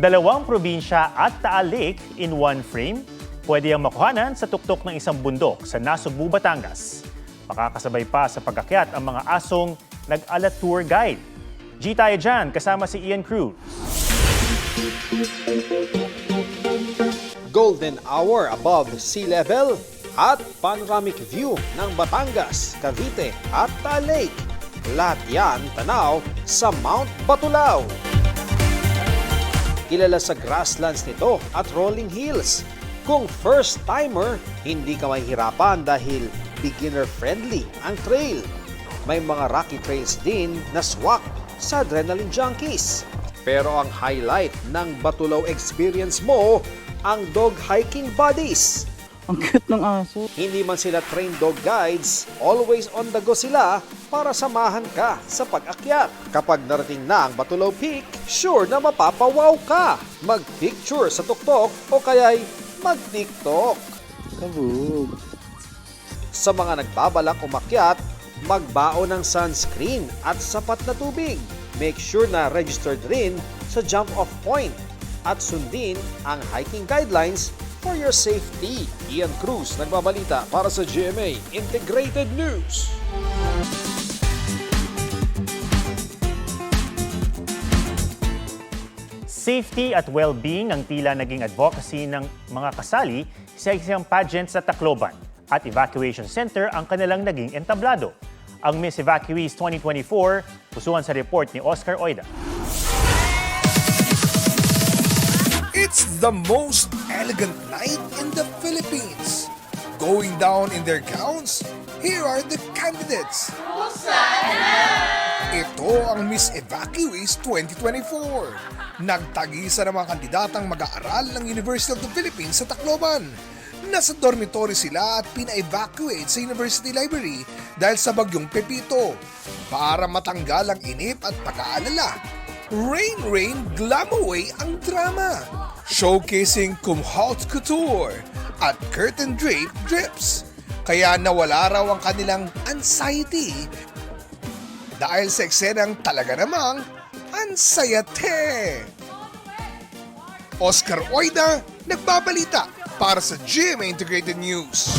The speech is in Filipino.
Dalawang probinsya at Taal Lake in one frame, pwede ang makuhanan sa tuktok ng isang bundok sa Nasugbu, Batangas. Makakasabay pa sa pag-akyat ang mga asong nag-ala tour guide. G tayo dyan, kasama si Ian Cruz. Golden hour above sea level at panoramic view ng Batangas, Cavite at Taal Lake. Lahat yan tanaw sa Mount Batulao. Kilala sa grasslands nito at rolling hills. Kung first-timer, hindi ka mahihirapan dahil beginner-friendly ang trail. May mga rocky trails din na swak sa adrenaline junkies. Pero ang highlight ng Batulao experience mo, ang dog hiking buddies. Ang cute ng aso. Hindi man sila trained dog guides, always on the go sila para samahan ka sa pag-akyat. Kapag narating na ang Batulao Peak, sure na mapapawaw ka. Mag-picture sa tuktok o kaya'y mag-tiktok. Kabog. Sa mga nagbabalak umakyat, magbaon ng sunscreen at sapat na tubig. Make sure na registered rin sa jump-off point at sundin ang hiking guidelines for your safety. Ian Cruz, nagbabalita para sa GMA Integrated News. Safety at well-being ang tila naging advocacy ng mga kasali sa isang pageant sa Tacloban. At Evacuation Center ang kanilang naging entablado. Ang Miss Evacuees 2024, pusuan sa report ni Oscar Oida. It's the most elegant night in the Philippines. Going down in their gowns, here are the candidates. Ito ang Miss Evacuees 2024. Nagtagisa ng mga kandidatang mag-aaral ng University of the Philippines sa Tacloban. Nasa dormitory sila at pina-evacuate sa University Library dahil sa bagyong Pepito para matanggal ang inip at pag-aalala. Rain, rain, glam away ang drama. Showcasing cum haute couture at curtain drape drips. Kaya nawala raw ang kanilang anxiety dahil sa eksenang talaga namang ansayate. Oscar Oida, nagbabalita para sa GMA Integrated News.